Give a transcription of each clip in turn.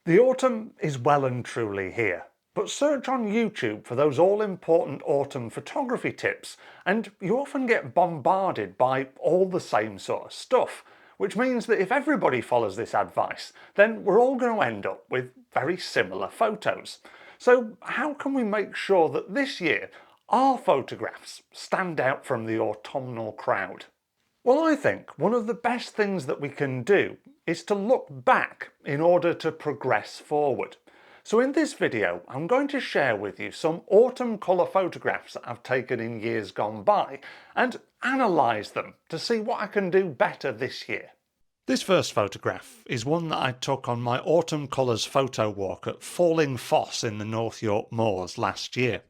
The autumn is well and truly here, but search on YouTube for those all-important autumn photography tips and you often get bombarded by all the same sort of stuff, which means that if everybody follows this advice, then we're all going to end up with very similar photos. So how can we make sure that this year our photographs stand out from the autumnal crowd? Well, I think one of the best things that we can do is to look back in order to progress forward. So in this video, I'm going to share with you some autumn colour photographs that I've taken in years gone by and analyse them to see what I can do better this year. This first photograph is one that I took on my autumn colours photo walk at Falling Foss in the North York Moors last year.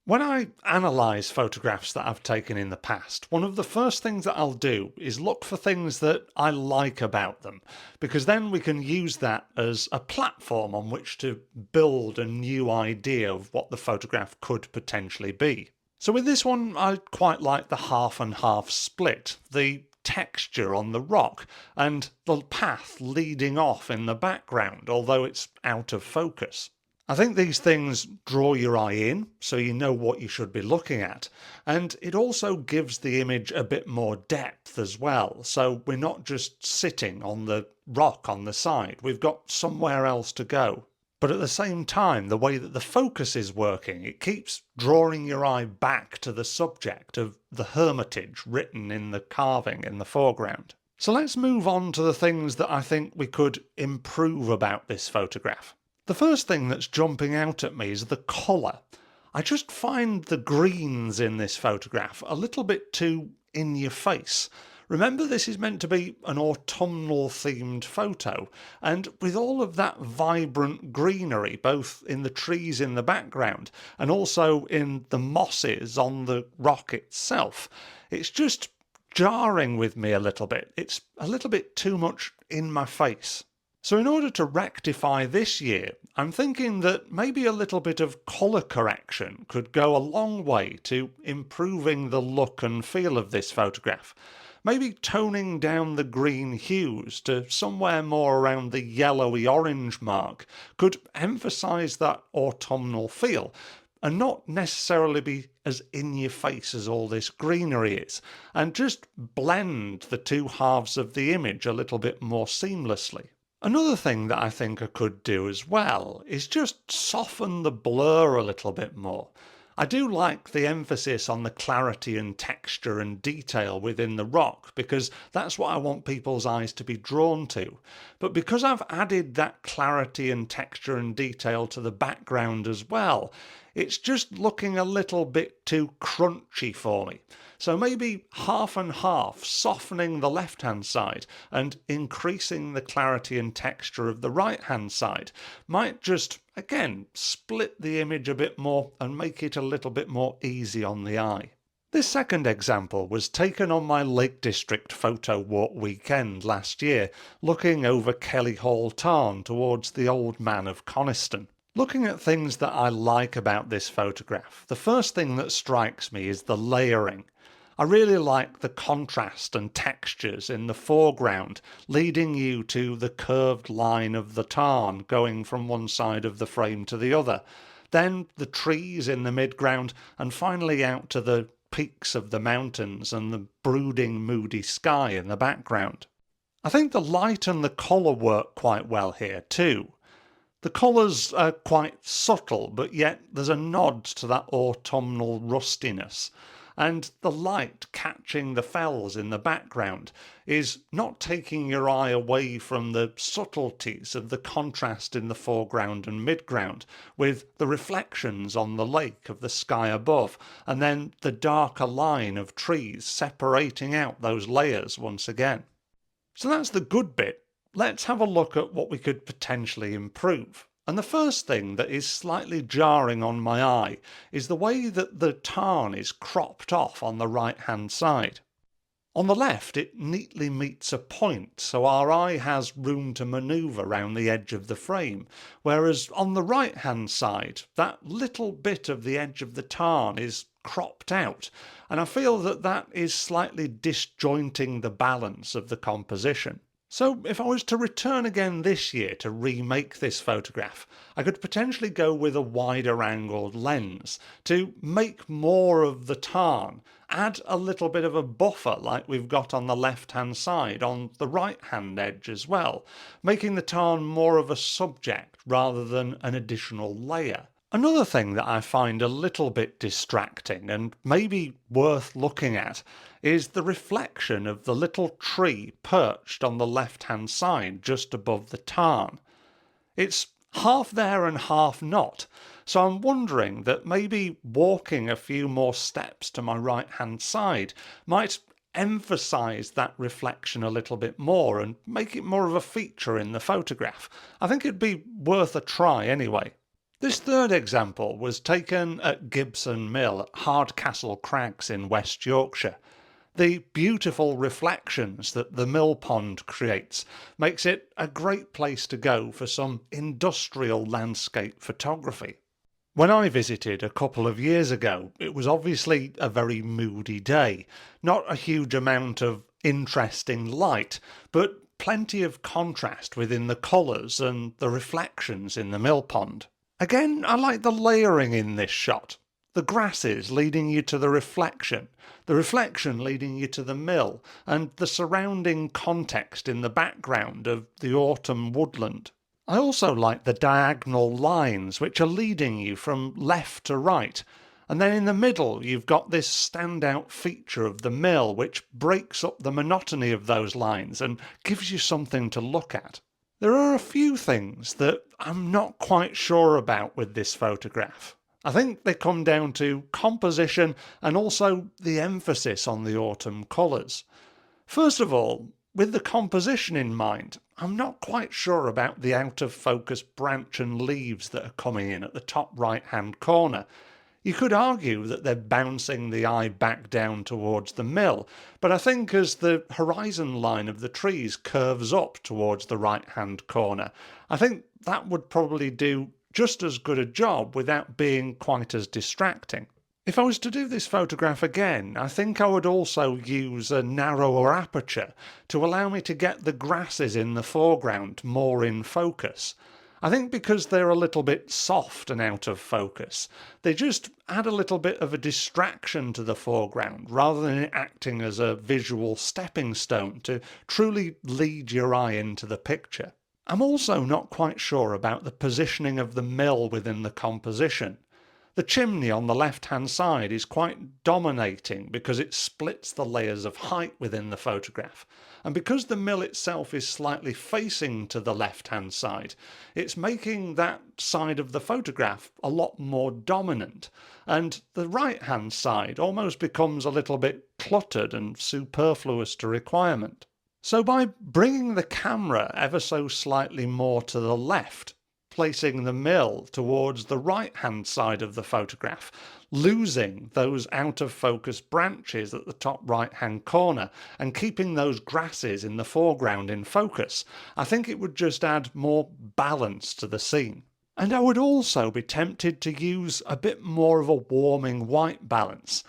When I analyse photographs that I've taken in the past, one of the first things that I'll do is look for things that I like about them, because then we can use that as a platform on which to build a new idea of what the photograph could potentially be. So with this one, I quite like the half and half split, the texture on the rock, and the path leading off in the background, although it's out of focus. I think these things draw your eye in, so you know what you should be looking at, and it also gives the image a bit more depth as well, so we're not just sitting on the rock on the side, we've got somewhere else to go. But at the same time, the way that the focus is working, it keeps drawing your eye back to the subject of the hermitage written in the carving in the foreground. So let's move on to the things that I think we could improve about this photograph. The first thing that's jumping out at me is the colour. I just find the greens in this photograph a little bit too in your face. Remember, this is meant to be an autumnal themed photo, and with all of that vibrant greenery, both in the trees in the background and also in the mosses on the rock itself, it's just jarring with me a little bit. It's a little bit too much in my face. So in order to rectify this year, I'm thinking that maybe a little bit of colour correction could go a long way to improving the look and feel of this photograph. Maybe toning down the green hues to somewhere more around the yellowy orange mark could emphasise that autumnal feel and not necessarily be as in your face as all this greenery is, and just blend the two halves of the image a little bit more seamlessly. Another thing that I think I could do as well is just soften the blur a little bit more. I do like the emphasis on the clarity and texture and detail within the rock because that's what I want people's eyes to be drawn to. But because I've added that clarity and texture and detail to the background as well, it's just looking a little bit too crunchy for me. So maybe half and half, softening the left-hand side and increasing the clarity and texture of the right-hand side might just, again, split the image a bit more and make it a little bit more easy on the eye. This second example was taken on my Lake District photo walk weekend last year, looking over Kelly Hall Tarn towards the Old Man of Coniston. Looking at things that I like about this photograph, the first thing that strikes me is the layering. I really like the contrast and textures in the foreground, leading you to the curved line of the tarn going from one side of the frame to the other, then the trees in the midground, and finally out to the peaks of the mountains and the brooding moody sky in the background. I think the light and the colour work quite well here too. The colours are quite subtle, but yet there's a nod to that autumnal rustiness. And the light catching the fells in the background is not taking your eye away from the subtleties of the contrast in the foreground and midground, with the reflections on the lake of the sky above, and then the darker line of trees separating out those layers once again. So that's the good bit. Let's have a look at what we could potentially improve. And the first thing that is slightly jarring on my eye is the way that the tarn is cropped off on the right-hand side. On the left, it neatly meets a point, so our eye has room to manoeuvre around the edge of the frame, whereas on the right-hand side, that little bit of the edge of the tarn is cropped out, and I feel that that is slightly disjointing the balance of the composition. So if I was to return again this year to remake this photograph, I could potentially go with a wider angled lens to make more of the tarn, add a little bit of a buffer like we've got on the left hand side on the right hand edge as well, making the tarn more of a subject rather than an additional layer. Another thing that I find a little bit distracting and maybe worth looking at is the reflection of the little tree perched on the left hand side just above the tarn. It's half there and half not, so I'm wondering that maybe walking a few more steps to my right hand side might emphasize that reflection a little bit more and make it more of a feature in the photograph. I think it'd be worth a try anyway. This third example was taken at Gibson Mill at Hardcastle Crags in West Yorkshire. The beautiful reflections that the mill pond creates makes it a great place to go for some industrial landscape photography. When I visited a couple of years ago, it was obviously a very moody day. Not a huge amount of interesting light, but plenty of contrast within the colours and the reflections in the mill pond. Again, I like the layering in this shot. The grasses leading you to the reflection leading you to the mill, and the surrounding context in the background of the autumn woodland. I also like the diagonal lines which are leading you from left to right, and then in the middle you've got this standout feature of the mill which breaks up the monotony of those lines and gives you something to look at. There are a few things that I'm not quite sure about with this photograph. I think they come down to composition and also the emphasis on the autumn colours. First of all, with the composition in mind, I'm not quite sure about the out of focus branch and leaves that are coming in at the top right hand corner. You could argue that they're bouncing the eye back down towards the mill, but I think as the horizon line of the trees curves up towards the right hand corner, I think that would probably do just as good a job without being quite as distracting. If I was to do this photograph again, I think I would also use a narrower aperture to allow me to get the grasses in the foreground more in focus. I think because they're a little bit soft and out of focus, they just add a little bit of a distraction to the foreground rather than it acting as a visual stepping stone to truly lead your eye into the picture. I'm also not quite sure about the positioning of the mill within the composition. The chimney on the left-hand side is quite dominating because it splits the layers of height within the photograph. And because the mill itself is slightly facing to the left-hand side, it's making that side of the photograph a lot more dominant. And the right-hand side almost becomes a little bit cluttered and superfluous to requirement. So by bringing the camera ever so slightly more to the left, placing the mill towards the right-hand side of the photograph, losing those out-of-focus branches at the top right-hand corner and keeping those grasses in the foreground in focus, I think it would just add more balance to the scene. And I would also be tempted to use a bit more of a warming white balance.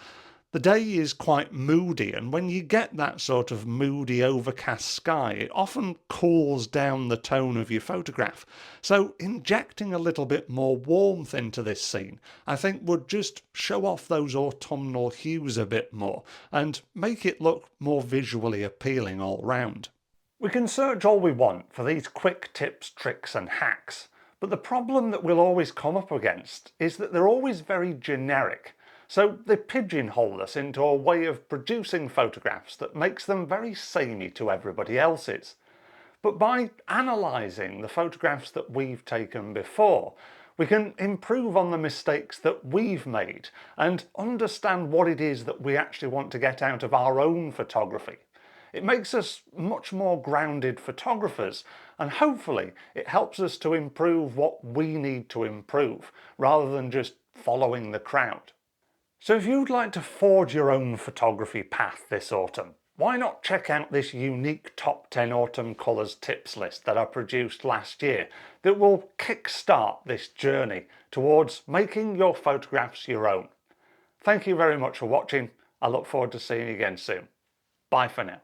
The day is quite moody, and when you get that sort of moody overcast sky, it often cools down the tone of your photograph. So injecting a little bit more warmth into this scene, I think would just show off those autumnal hues a bit more and make it look more visually appealing all round. We can search all we want for these quick tips, tricks and hacks, but the problem that we'll always come up against is that they're always very generic. So they pigeonhole us into a way of producing photographs that makes them very samey to everybody else's. But by analysing the photographs that we've taken before, we can improve on the mistakes that we've made and understand what it is that we actually want to get out of our own photography. It makes us much more grounded photographers, and hopefully it helps us to improve what we need to improve rather than just following the crowd. So if you'd like to forge your own photography path this autumn, why not check out this unique top 10 autumn colours tips list that I produced last year that will kickstart this journey towards making your photographs your own. Thank you very much for watching. I look forward to seeing you again soon. Bye for now.